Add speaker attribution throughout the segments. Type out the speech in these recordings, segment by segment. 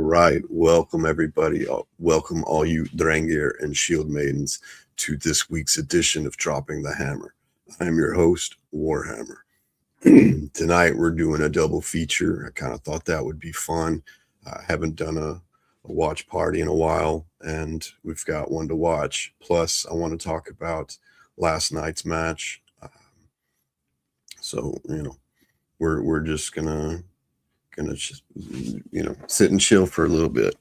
Speaker 1: right, welcome everybody. Welcome all you Drangir and Shield Maidens to this week's edition of Dropping the Hammer. I'm your host, Warhammer. Tonight we're doing a double feature. I kind of thought that would be fun. I haven't done a watch party in a while, and we've got one to watch. Plus, I want to talk about last night's match. We're just gonna just sit and chill for a little bit.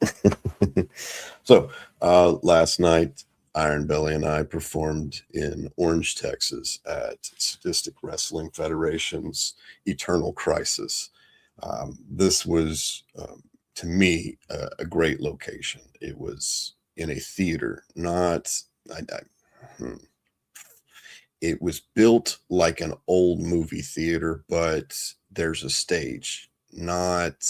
Speaker 1: So last night Iron Belly and I performed in Orange, Texas at Sadistic Wrestling Federation's Eternal Crisis. This was to me a great location. It was in a theater, not it was built like an old movie theater, but there's a stage, not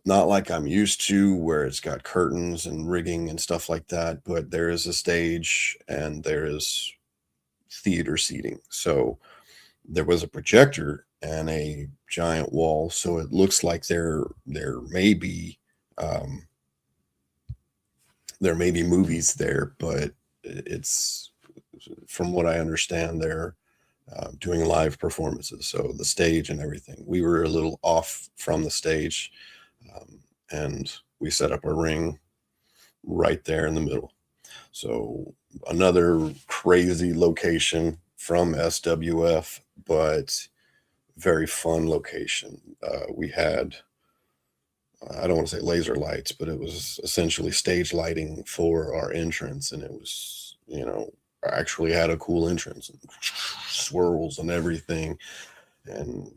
Speaker 1: like I'm used to, where it's got curtains and rigging and stuff like that, but there is a stage and there is theater seating. So there was a projector and a giant wall, so it looks like there may be movies there, but it's, from what I understand, they're doing live performances, so the stage and everything. We were a little off from the stage, and we set up a ring right there in the middle. So another crazy location from SWF, but very fun location. We had, I don't want to say laser lights, but it was essentially stage lighting for our entrance, and it was, actually had a cool entrance and swirls and everything, and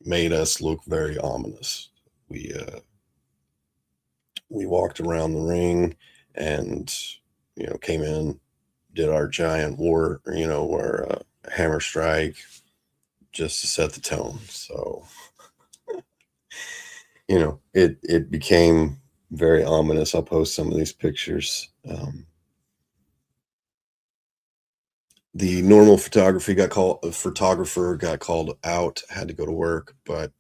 Speaker 1: made us look very ominous. We walked around the ring and came in, did our giant war, our hammer strike, just to set the tone. So it became very ominous. I'll post some of these pictures. The normal photographer got called out, had to go to work, but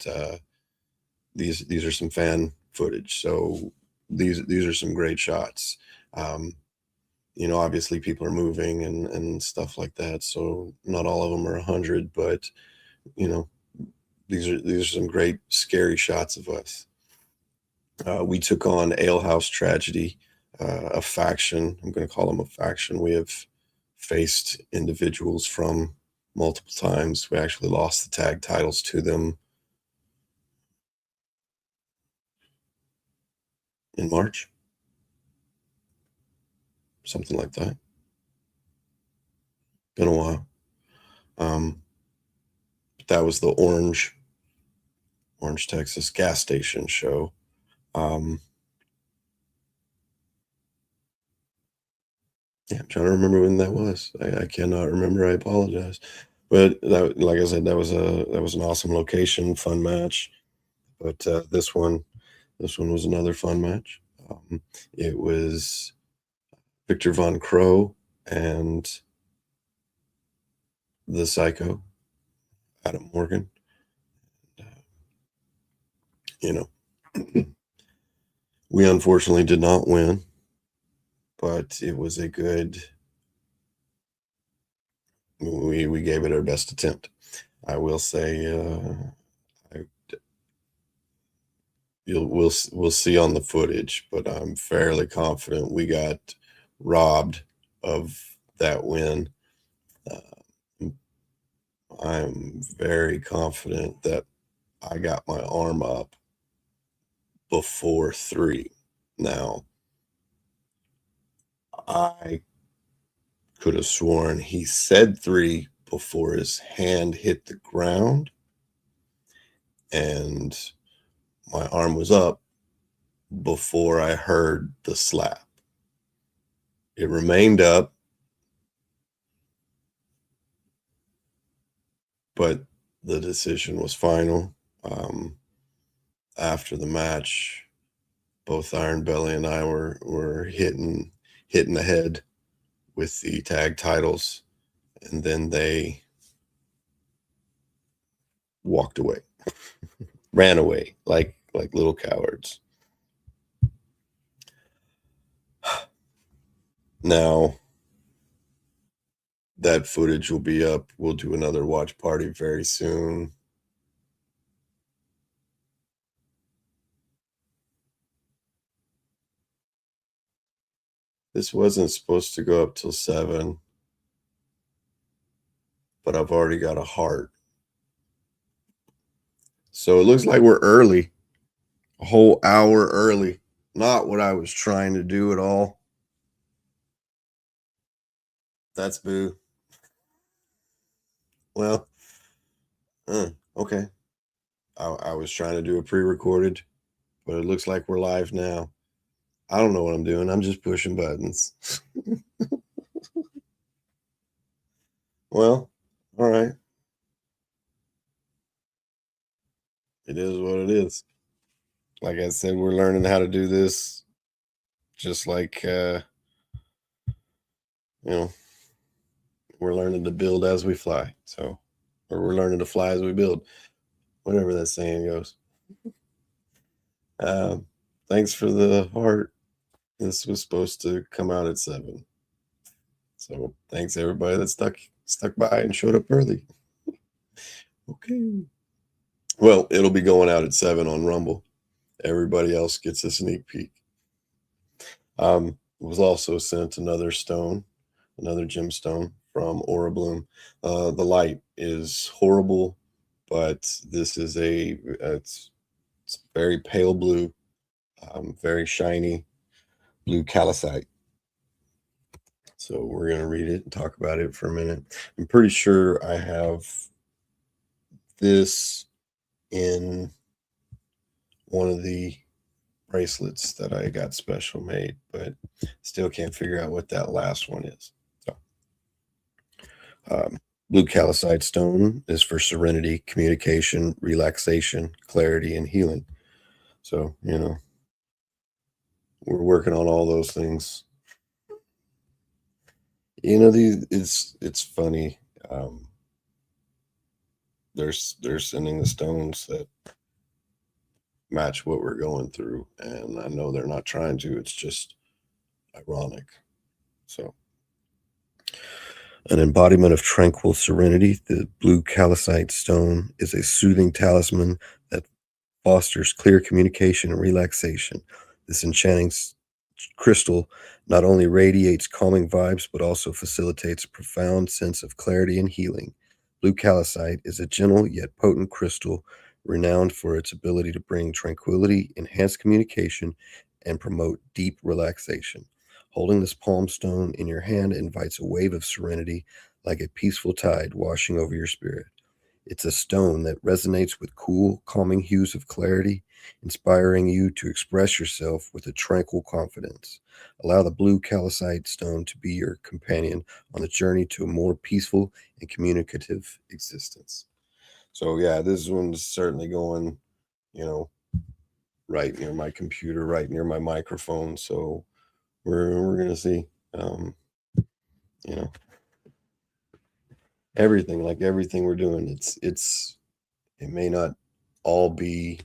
Speaker 1: these are some fan footage. So these are some great shots. Obviously people are moving and stuff like that, so not all of them are 100, but these are some great scary shots of us. We took on Alehouse Tragedy, a faction. I'm going to call them a faction. We have faced individuals from multiple times. We actually lost the tag titles to them in March, something like that. Been a while. But that was the Orange, Texas gas station show. Yeah, I'm trying to remember when that was. I cannot remember. I apologize. But that, like I said, that was an awesome location, fun match. But this one was another fun match. It was Victor Von Crow and the Psycho, Adam Morgan. We unfortunately did not win, but it was a good. We gave it our best attempt. I will say, we'll see on the footage, but I'm fairly confident we got robbed of that win. I'm very confident that I got my arm up before 3. Now, I could have sworn he said 3 before his hand hit the ground, and my arm was up before I heard the slap. It remained up, but the decision was final. After the match, both Iron Belly and I were hitting the head with the tag titles, and then they walked away, ran away, like like little cowards. Now, that footage will be up. We'll do another watch party very soon. This wasn't supposed to go up till 7, but I've already got a heart. So it looks like we're early, a whole hour early. Not what I was trying to do at all. That's boo. Well, okay. I was trying to do a pre-recorded, but it looks like we're live now. I don't know what I'm doing. I'm just pushing buttons. Well, all right. It is what it is. Like I said, we're learning how to do this just like you know, we're learning to build as we fly. So, or we're learning to fly as we build, whatever that saying goes. Um, Thanks for the heart. This was supposed to come out at 7. So thanks everybody that stuck by and showed up early. Okay. Well, it'll be going out at 7 on Rumble. Everybody else gets a sneak peek. Was also sent another stone, another gemstone from Aura Bloom. The light is horrible, but this is it's very pale blue, very shiny blue calcite. So we're going to read it and talk about it for a minute. I'm pretty sure I have this in one of the bracelets that I got special made, but still can't figure out what that last one is. So, blue calcite stone is for serenity, communication, relaxation, clarity, and healing. So, we're working on all those things. It's funny. They're sending the stones that match what we're going through, and I know they're not trying to. It's just ironic. So, an embodiment of tranquil serenity, the blue calcite stone is a soothing talisman that fosters clear communication and relaxation. This enchanting crystal not only radiates calming vibes, but also facilitates a profound sense of clarity and healing. Blue calcite is a gentle yet potent crystal renowned for its ability to bring tranquility, enhance communication, and promote deep relaxation. Holding this palm stone in your hand invites a wave of serenity like a peaceful tide washing over your spirit. It's a stone that resonates with cool, calming hues of clarity, inspiring you to express yourself with a tranquil confidence. Allow the blue calcite stone to be your companion on the journey to a more peaceful and communicative existence. So yeah, this one's certainly going, you know, right near my computer, right near my microphone. So we're gonna see, you know, everything, like everything we're doing. It all be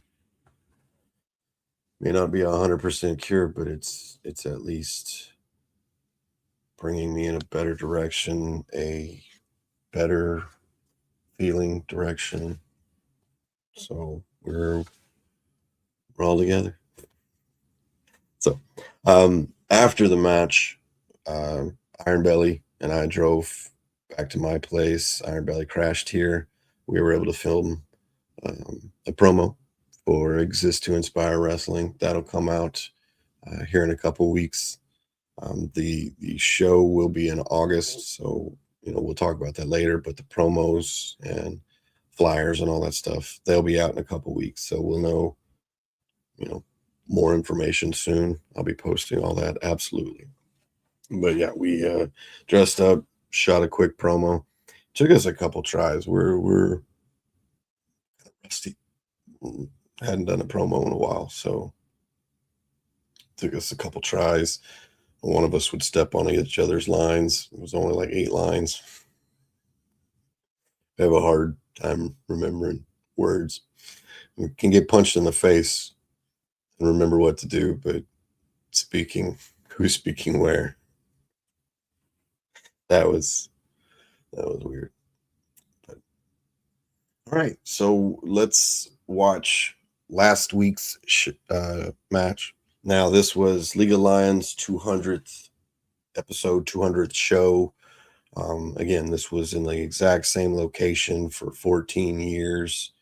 Speaker 1: may not be 100% cured, but it's at least bringing me in a better direction, a better feeling direction. So we're all together. So after the match, Iron Belly and I drove back to my place. Iron Belly crashed here. We were able to film a promo for Exist to Inspire Wrestling. That'll come out here in a couple weeks. The show will be in August, so we'll talk about that later. But the promos and flyers and all that stuff, they'll be out in a couple weeks, so we'll know more information soon. I'll be posting all that, absolutely. But yeah, we dressed up, shot a quick promo. Took us a couple tries. We're rusty. Hadn't done a promo in a while, so took us a couple tries. One of us would step on each other's lines. It was only like 8 lines. I have a hard time remembering words. We can get punched in the face and remember what to do, but who's speaking where? That was weird. But, all right, so let's watch last week's match. Now, this was League of Lions 200th episode, 200th show. Again, this was in the exact same location for 14 years.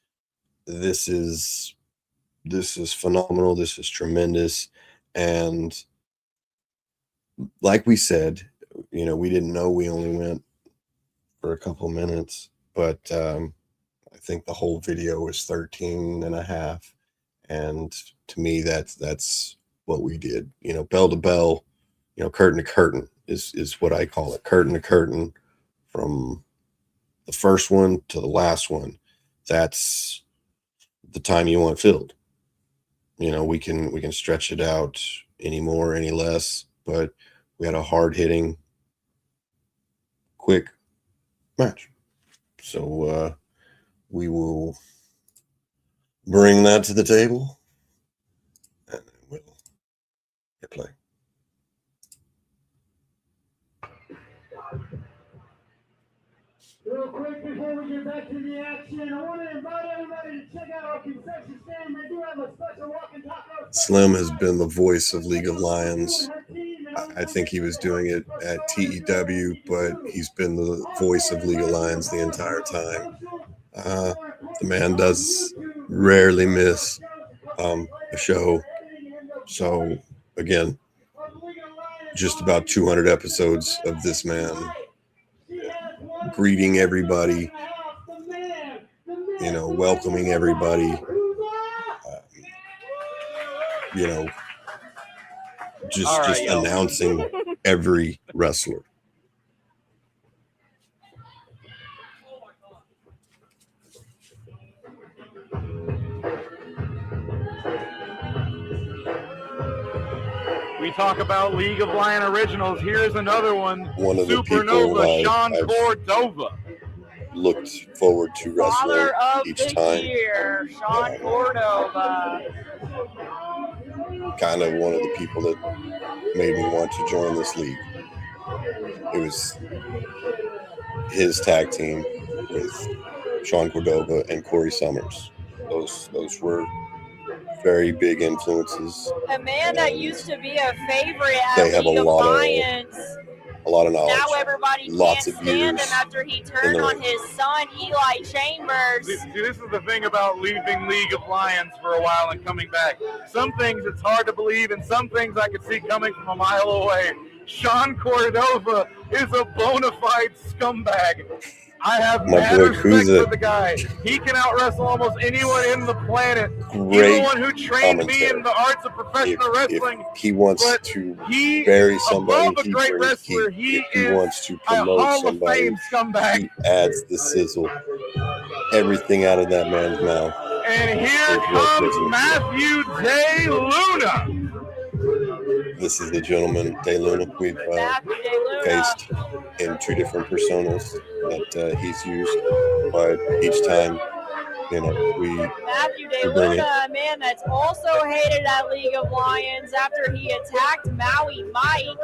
Speaker 1: This is phenomenal. This is tremendous. And like we said, we didn't know we only went for a couple minutes, but I think the whole video was 13 and a half. And to me, that's what we did, bell to bell, curtain to curtain is what I call it. Curtain to curtain, from the first one to the last one. That's the time you want filled. We can stretch it out any more, any less, but we had a hard hitting, quick match. So we will bring that to the table and we'll hit play.
Speaker 2: Real quick before we get back to the action, I want to invite everybody to check out our concession stand. They do have a special walking taco.
Speaker 1: Slim has been the voice of League of Lions. I think he was doing it at TEW, but he's been the voice of League of Lions the entire time. The man does rarely miss a show. So, again, just about 200 episodes of this man greeting everybody, welcoming everybody, just announcing every wrestler.
Speaker 3: We talk about League of Lion Originals. Here's another one.
Speaker 1: One of the
Speaker 3: Supernova, Sean Cordova.
Speaker 1: Looked forward to wrestling each time.
Speaker 4: Year, Sean Cordova.
Speaker 1: Kind of one of the people that made me want to join this league. It was his tag team with Sean Cordova and Corey Summers. Those were very big influences.
Speaker 4: A man that used to be a favorite at
Speaker 1: They have
Speaker 4: League of Lions.
Speaker 1: A lot of knowledge.
Speaker 4: Now everybody
Speaker 1: Lots
Speaker 4: can't
Speaker 1: of
Speaker 4: stand
Speaker 1: years
Speaker 4: him after he turned on his son, Eli Chambers.
Speaker 3: See, this is the thing about leaving League of Lions for a while and coming back. Some things it's hard to believe, and some things I could see coming from a mile away. Sean Cordova is a bona fide scumbag. I have mad respect for the guy. He can out-wrestle almost anyone in the planet.
Speaker 1: Great.
Speaker 3: He's the one who trained me in the arts of professional wrestling.
Speaker 1: If he wants to bury somebody,
Speaker 3: above a great wrestler,
Speaker 1: if he wants to promote somebody, he adds the sizzle. Everything out of that man's mouth.
Speaker 3: And here comes Matthew De Luna.
Speaker 1: This is the gentleman, De Luna, we've faced in two different personas that he's used, but each time,
Speaker 4: Matthew De Luna, a man that's also hated at League of Lions after he attacked Maui Mike.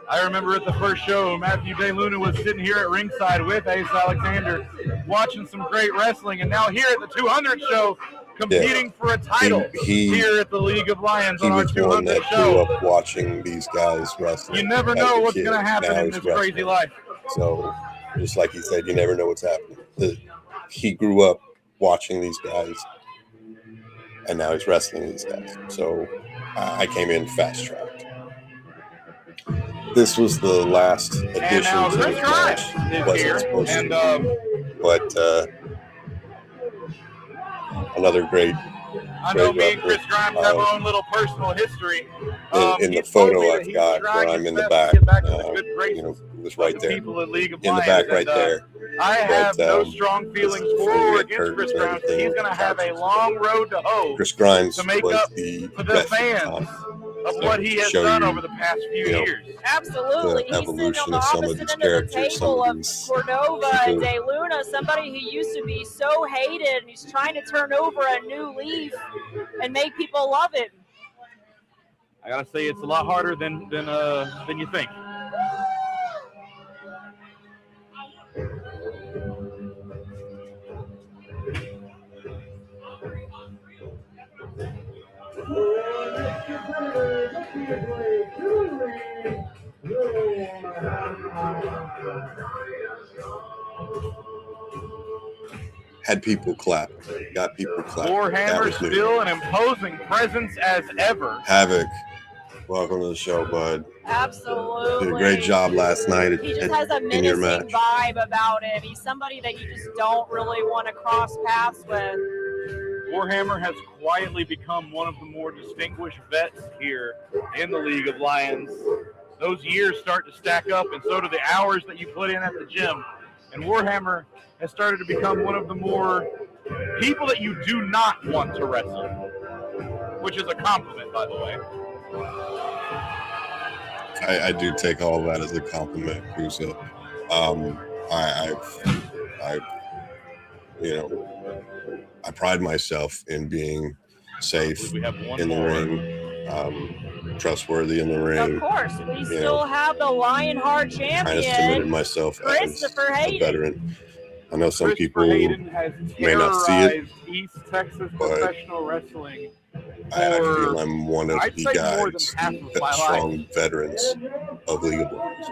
Speaker 3: I remember at the first show, Matthew De Luna was sitting here at ringside with Ace Alexander, watching some great wrestling, and now here at the 200 show, competing for a title here at the League of Lions on our 200 show.
Speaker 1: He was one that grew up watching these guys wrestle.
Speaker 3: You never know what's going to happen in this crazy life.
Speaker 1: So, just like he said, you never know what's happening. He grew up watching these guys, and now he's wrestling these guys. So, I came in fast-tracked. This was the last edition to the match. Wasn't supposed to be. But another great.
Speaker 3: I know me and Chris Grimes have our own little personal history.
Speaker 1: In the photo I've got where I'm in the back, it was right there. In the back right there.
Speaker 3: I have no strong feelings for or against Chris Grimes. He's going to have a long road to hoe
Speaker 1: Chris Grimes
Speaker 3: to make
Speaker 1: was
Speaker 3: up
Speaker 1: the
Speaker 3: for the fans of what he has
Speaker 1: show
Speaker 3: done
Speaker 1: you,
Speaker 3: over the past few
Speaker 1: you know,
Speaker 3: years.
Speaker 4: Absolutely.
Speaker 1: the
Speaker 4: He's sitting on
Speaker 1: evolution
Speaker 4: the
Speaker 1: of some of
Speaker 4: opposite
Speaker 1: these
Speaker 4: end of the
Speaker 1: characters, some
Speaker 4: table
Speaker 1: of
Speaker 4: of
Speaker 1: these
Speaker 4: Cordova and
Speaker 1: people.
Speaker 4: De Luna, somebody who used to be so hated, and he's trying to turn over a new leaf and make people love him.
Speaker 3: I gotta say, it's a lot harder than you think.
Speaker 1: Had people clap, got people clapping.
Speaker 3: Warhammer still an imposing presence as ever.
Speaker 1: Havoc, welcome to the show, bud.
Speaker 4: Absolutely.
Speaker 1: Did a great job last night
Speaker 4: He just has a
Speaker 1: in your
Speaker 4: menacing
Speaker 1: match.
Speaker 4: vibe about him. He's somebody that you just don't really want to cross paths with.
Speaker 3: Warhammer has quietly become one of the more distinguished vets here in the League of Lions. Those years start to stack up, and so do the hours that you put in at the gym. And Warhammer has started to become one of the more people that you do not want to wrestle, which is a compliment, by the way.
Speaker 1: I do take all that as a compliment, Kusa. I pride myself in being safe
Speaker 3: We have one
Speaker 1: in the
Speaker 3: more.
Speaker 1: ring, trustworthy in the ring.
Speaker 4: Of course, we still have the Lionheart
Speaker 1: Kind of submitted
Speaker 4: champion,
Speaker 1: myself as
Speaker 4: Christopher
Speaker 1: a
Speaker 4: Hayden.
Speaker 1: veteran. I know some
Speaker 3: Christopher
Speaker 1: people
Speaker 3: Hayden has
Speaker 1: may not see it,
Speaker 3: terrorized East Texas
Speaker 1: but
Speaker 3: professional wrestling.
Speaker 1: I feel I'm one of
Speaker 3: I'd
Speaker 1: the
Speaker 3: say more than
Speaker 1: guys,
Speaker 3: half of my
Speaker 1: strong
Speaker 3: life.
Speaker 1: veterans of League of Lions.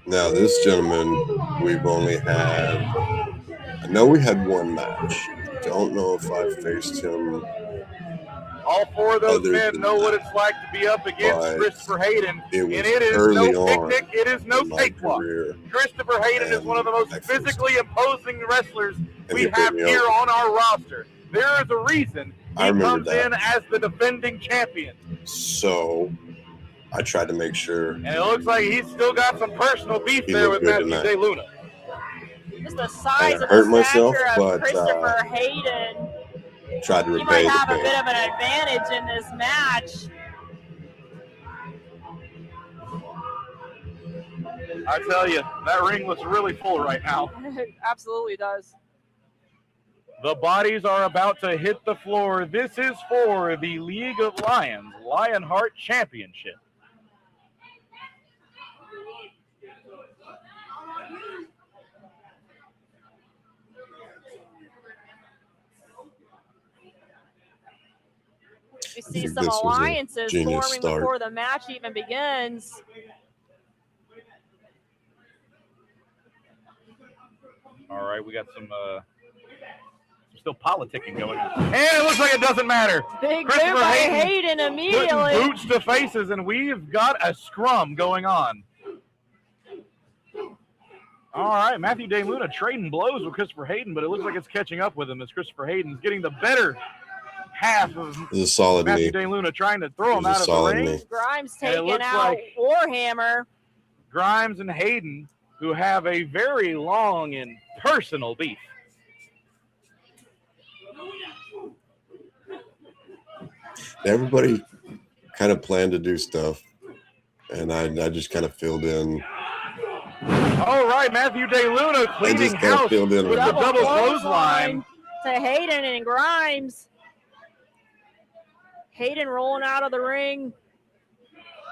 Speaker 1: Now, this gentleman, we've only had, I know we had one match. Don't know if I faced him.
Speaker 3: All four of those
Speaker 1: Other
Speaker 3: men
Speaker 1: than
Speaker 3: know what
Speaker 1: that,
Speaker 3: it's like to be up against
Speaker 1: but
Speaker 3: Christopher Hayden,
Speaker 1: it
Speaker 3: and
Speaker 1: was
Speaker 3: it is
Speaker 1: early
Speaker 3: no
Speaker 1: on
Speaker 3: picnic, it is no
Speaker 1: in my
Speaker 3: cakewalk.
Speaker 1: career,
Speaker 3: Christopher Hayden is
Speaker 1: and
Speaker 3: one of the most
Speaker 1: I faced
Speaker 3: physically imposing wrestlers
Speaker 1: and
Speaker 3: we
Speaker 1: he put
Speaker 3: have
Speaker 1: me
Speaker 3: here
Speaker 1: over.
Speaker 3: on our roster. There is a reason
Speaker 1: I
Speaker 3: he
Speaker 1: remember
Speaker 3: comes
Speaker 1: that.
Speaker 3: in as the defending champion.
Speaker 1: So I tried to make sure
Speaker 3: And it looks like he's still got some personal beef
Speaker 1: he
Speaker 3: there
Speaker 1: looked
Speaker 3: with
Speaker 1: good
Speaker 3: Matthew
Speaker 1: tonight.
Speaker 3: De Luna.
Speaker 4: Just the size of
Speaker 1: hurt
Speaker 4: the
Speaker 1: myself,
Speaker 4: stature of
Speaker 1: but,
Speaker 4: Christopher Hayden.
Speaker 1: tried to
Speaker 4: He
Speaker 1: repay
Speaker 4: might
Speaker 1: the
Speaker 4: have a
Speaker 1: pain.
Speaker 4: bit of an advantage in this match.
Speaker 3: I tell you, that ring looks really full right now.
Speaker 4: It absolutely does.
Speaker 3: The bodies are about to hit the floor. This is for the League of Lions Lionheart Championship.
Speaker 4: We
Speaker 1: I
Speaker 4: see
Speaker 1: think
Speaker 4: some
Speaker 1: this was a
Speaker 4: alliances
Speaker 1: genius
Speaker 4: forming
Speaker 1: start.
Speaker 4: before the match even begins.
Speaker 3: All right, we got some still politicking going on. And it looks like it doesn't matter.
Speaker 4: Big move
Speaker 3: Christopher
Speaker 4: by
Speaker 3: Hayden
Speaker 4: Hayden immediately.
Speaker 3: Putting boots to faces, and we've got a scrum going on. All right, Matthew De Luna trading blows with Christopher Hayden, but it looks like it's catching up with him as Christopher Hayden's getting the better half of
Speaker 1: It was a solid
Speaker 3: Matthew
Speaker 1: knee.
Speaker 3: De Luna, trying to throw
Speaker 1: It
Speaker 3: him
Speaker 1: was a
Speaker 3: out of the
Speaker 1: solid
Speaker 3: ring.
Speaker 1: knee.
Speaker 4: Grimes
Speaker 3: And it
Speaker 4: taking
Speaker 3: looks
Speaker 4: out
Speaker 3: like
Speaker 4: Warhammer.
Speaker 3: Grimes and Hayden, who have a very long and personal beef.
Speaker 1: Everybody kind of planned to do stuff, and I just kind of filled in.
Speaker 3: All right, Matthew De Luna cleaning
Speaker 1: just kinda
Speaker 3: house
Speaker 1: filled
Speaker 3: with
Speaker 1: in
Speaker 3: the
Speaker 1: on that.
Speaker 3: double clothesline.
Speaker 4: To Hayden and Grimes. Hayden rolling out of the ring.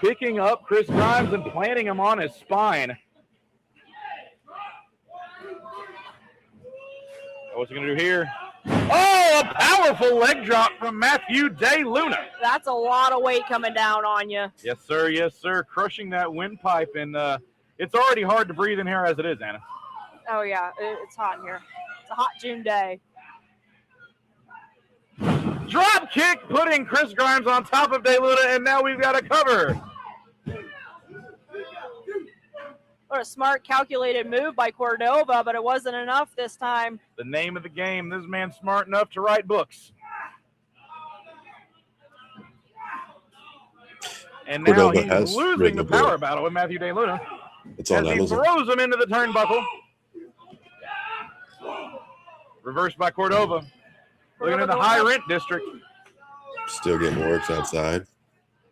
Speaker 3: Picking up Chris Grimes and planting him on his spine. What's he going to do here? Oh, a powerful leg drop from Matthew De Luna.
Speaker 4: That's a lot of weight coming down on you.
Speaker 3: Yes, sir. Yes, sir. Crushing that windpipe. And it's already hard to breathe in here as it is, Anna.
Speaker 4: Oh, yeah. It's hot in here. It's a hot June day.
Speaker 3: Drop kick, putting Chris Grimes on top of De Luna, and now we've got a cover.
Speaker 4: What a smart, calculated move by Cordova, but it wasn't enough this time.
Speaker 3: The name of the game. This man's smart enough to write books. And now
Speaker 1: Cordova
Speaker 3: he's
Speaker 1: has
Speaker 3: losing
Speaker 1: written
Speaker 3: the
Speaker 1: a book.
Speaker 3: power battle with Matthew De Luna
Speaker 1: It's on
Speaker 3: as he
Speaker 1: Amazon.
Speaker 3: throws him into the turnbuckle. Reversed by Cordova. Looking at the high rent district.
Speaker 1: Still getting worked outside.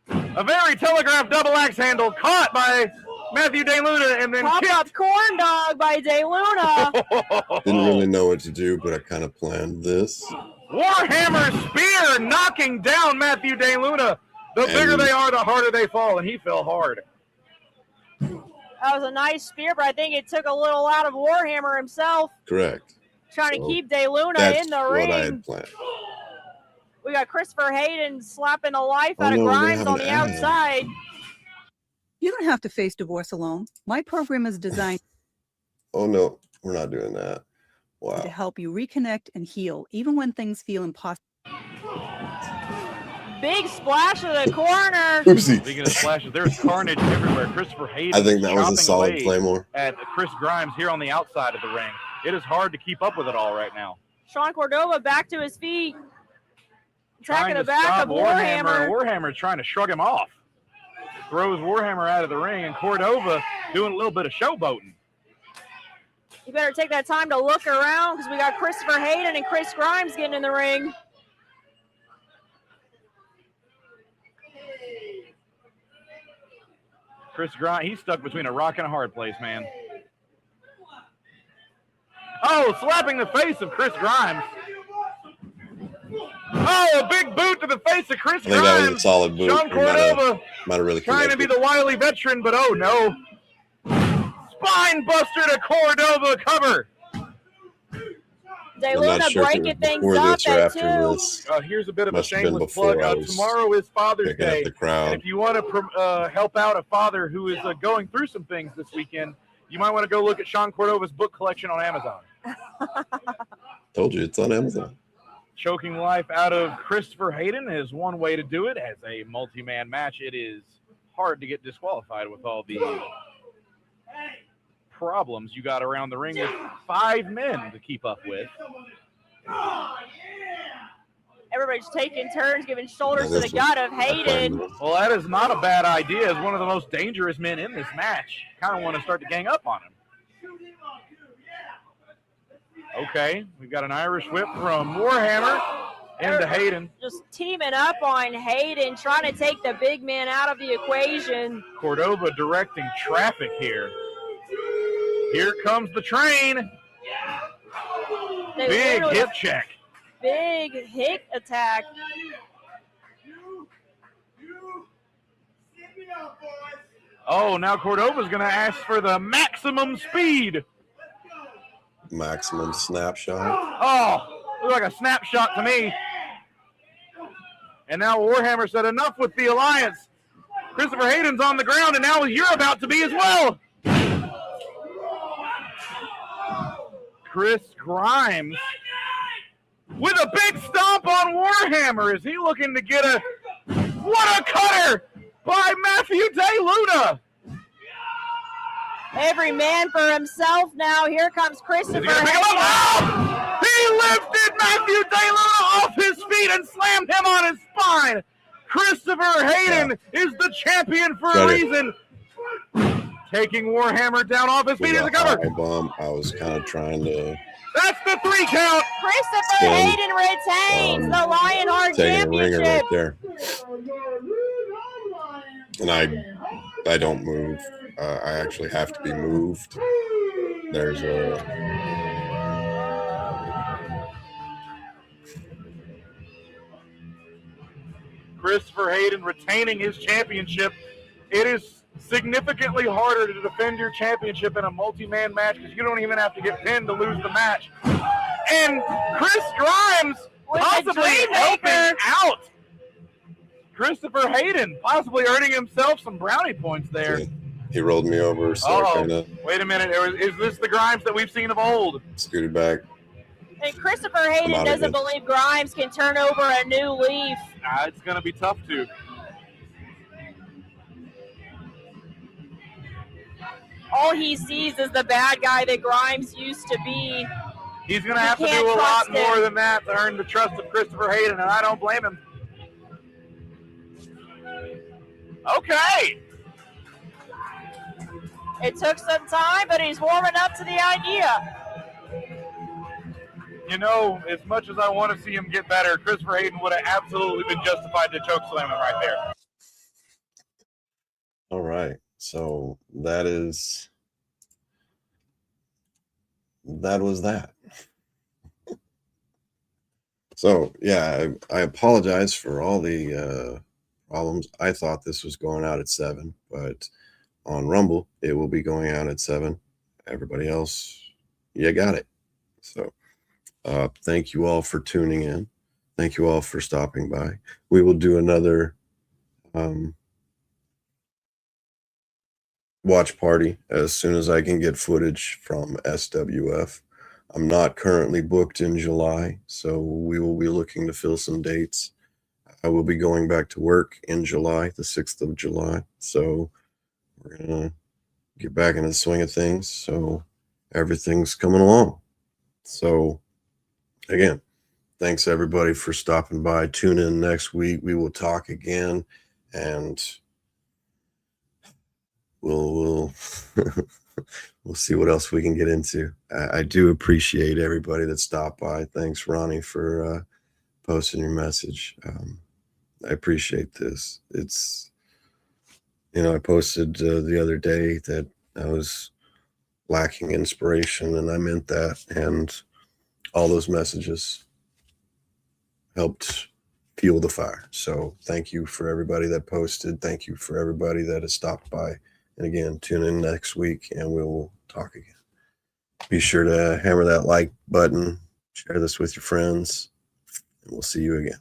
Speaker 3: A very telegraphed double axe handle caught by Matthew DeLuna and then
Speaker 4: Pop
Speaker 3: kicked.
Speaker 4: up corn dog by DeLuna.
Speaker 1: Didn't really know what to do, but I kind of planned this.
Speaker 3: Warhammer spear knocking down Matthew DeLuna. The bigger they are, the harder they fall, and he fell hard.
Speaker 4: That was a nice spear, but I think it took a little out of Warhammer himself.
Speaker 1: Correct.
Speaker 4: Trying to keep DeLuna in the
Speaker 1: That's
Speaker 4: ring.
Speaker 1: what I had planned.
Speaker 4: We got Christopher Hayden slapping the life out of
Speaker 1: no, we're gonna
Speaker 4: Grimes
Speaker 1: have
Speaker 4: on
Speaker 1: an
Speaker 4: the
Speaker 1: ad.
Speaker 4: outside.
Speaker 5: You don't have to face divorce alone. My program is designed
Speaker 1: Oh, no, we're not doing that.
Speaker 5: to
Speaker 1: Wow.
Speaker 5: help you reconnect and heal, even when things feel impossible.
Speaker 4: Big splash to the corner.
Speaker 1: Oopsie.
Speaker 3: Speaking of splashes, there's carnage everywhere. Christopher Hayden
Speaker 1: I think that was a
Speaker 3: chopping
Speaker 1: solid
Speaker 3: away
Speaker 1: Claymore.
Speaker 3: at Chris Grimes here on the outside of the ring. It is hard to keep up with it all right now.
Speaker 4: Sean Cordova back to his feet.
Speaker 3: Trying
Speaker 4: Attacking
Speaker 3: to
Speaker 4: the back
Speaker 3: stop
Speaker 4: of
Speaker 3: Warhammer.
Speaker 4: Warhammer.
Speaker 3: Warhammer is trying to shrug him off. Throws Warhammer out of the ring, and Cordova doing a little bit of showboating.
Speaker 4: You better take that time to look around because we got Christopher Hayden and Chris Grimes getting in the ring.
Speaker 3: Chris Grimes, he's stuck between a rock and a hard place, man. Oh, slapping the face of Chris Grimes. Oh, a big boot to the face of Chris
Speaker 1: I think that was a
Speaker 3: Grimes.
Speaker 1: solid boot.
Speaker 3: Sean
Speaker 1: He might have
Speaker 3: Cordova
Speaker 1: really
Speaker 3: trying to be
Speaker 1: connected.
Speaker 3: the wily veteran, but oh no. Spine buster to Cordova cover.
Speaker 1: I'm not
Speaker 4: DeLuna
Speaker 1: sure if it
Speaker 4: breaking
Speaker 1: was
Speaker 4: things
Speaker 1: before
Speaker 4: up
Speaker 1: this or
Speaker 4: at
Speaker 1: after
Speaker 4: 2.
Speaker 1: this.
Speaker 3: Here's a bit of
Speaker 1: Must
Speaker 3: a
Speaker 1: have been
Speaker 3: shameless
Speaker 1: before
Speaker 3: plug.
Speaker 1: I was
Speaker 3: Tomorrow is Father's
Speaker 1: Picking up
Speaker 3: Day.
Speaker 1: the
Speaker 3: And
Speaker 1: crowd.
Speaker 3: if you want to help out a father who is going through some things this weekend, you might want to go look at Sean Cordova's book collection on Amazon.
Speaker 1: Told you, it's on Amazon.
Speaker 3: Choking life out of Christopher Hayden is one way to do it. As a multi-man match, it is hard to get disqualified with all the problems you got around the ring with 5 men to keep up with.
Speaker 4: Everybody's taking turns, giving shoulders to the
Speaker 1: This
Speaker 4: gut of
Speaker 1: was-
Speaker 4: Hayden.
Speaker 3: Well, that is not a bad idea. As one of the most dangerous men in this match, kind of want to start to gang up on him. Okay, we've got an Irish whip from Warhammer into Hayden.
Speaker 4: Just teaming up on Hayden, trying to take the big man out of the equation.
Speaker 3: Cordova directing traffic here. Here comes the train.
Speaker 4: They
Speaker 3: Big
Speaker 4: literally-
Speaker 3: hip check.
Speaker 4: Big hit attack.
Speaker 3: Oh, now Cordova's going to ask for the maximum speed.
Speaker 1: Maximum snapshot.
Speaker 3: Oh, looks like a snapshot to me. And now Warhammer said enough with the alliance. Christopher Hayden's on the ground, and now you're about to be as well. Chris Grimes with a big stomp on Warhammer. Is he looking to get a... What a cutter by Matthew DeLuna.
Speaker 4: Every man for himself now. Here comes Christopher
Speaker 3: Is he gonna pick him
Speaker 4: Hayden.
Speaker 3: up? Oh! He lifted Matthew DeLuna off his feet and slammed him on his spine. Christopher Hayden is the champion for a
Speaker 1: Got it.
Speaker 3: reason. Taking Warhammer down off his feet
Speaker 1: With
Speaker 3: as
Speaker 1: a
Speaker 3: a cover.
Speaker 1: high bump, I was kind of trying to
Speaker 3: That's the 3 count.
Speaker 4: Christopher
Speaker 1: Spin.
Speaker 4: Hayden retains the Lionheart
Speaker 1: take a ringer right
Speaker 4: Championship.
Speaker 1: there. And I don't move. I actually have to be moved. There's a
Speaker 3: Christopher Hayden retaining his championship. It is significantly harder to defend your championship in a multi-man match because you don't even have to get pinned to lose the match. And Chris Grimes
Speaker 4: With the
Speaker 3: possibly
Speaker 4: Dreammaker.
Speaker 3: helping out Christopher Hayden, possibly earning himself some brownie points there.
Speaker 1: he rolled me over, so I kind of
Speaker 3: Wait a minute. Is this the Grimes that we've seen of old?
Speaker 1: scooted back.
Speaker 4: And Christopher Hayden
Speaker 1: Come on,
Speaker 4: doesn't
Speaker 1: again.
Speaker 4: believe Grimes can turn over a new leaf.
Speaker 3: It's going to be tough to.
Speaker 4: All he sees is the bad guy that Grimes used to be.
Speaker 3: He's going to have to
Speaker 4: can't
Speaker 3: do a lot
Speaker 4: trust him.
Speaker 3: more than that to earn the trust of Christopher Hayden, and I don't blame him. Okay.
Speaker 4: It took some time, but he's warming up to the idea.
Speaker 3: you know, as much as I want to see him get better, Christopher Hayden would have absolutely been justified to choke slam him right there.
Speaker 1: All right. So that was that. So yeah, I apologize for all the problems. I thought this was going out at 7, but on Rumble it will be going out at 7. Everybody else, you got it. So thank you all for tuning in. Thank you all for stopping by. We will do another watch party as soon as I can get footage from SWF. I'm not currently booked in July, so we will be looking to fill some dates. I will be going back to work in July, the 6th of July. So we're going to get back into the swing of things. So everything's coming along. So again, thanks everybody for stopping by. Tune in next week. We will talk again, and we'll we'll see what else we can get into. I do appreciate everybody that stopped by. Thanks, Ronnie, for posting your message. I appreciate this. It's, you know, I posted the other day that I was lacking inspiration, and I meant that. And all those messages helped fuel the fire. So thank you for everybody that posted. Thank you for everybody that has stopped by. And again, tune in next week and we will talk again. Be sure to hammer that like button, share this with your friends, and we'll see you again.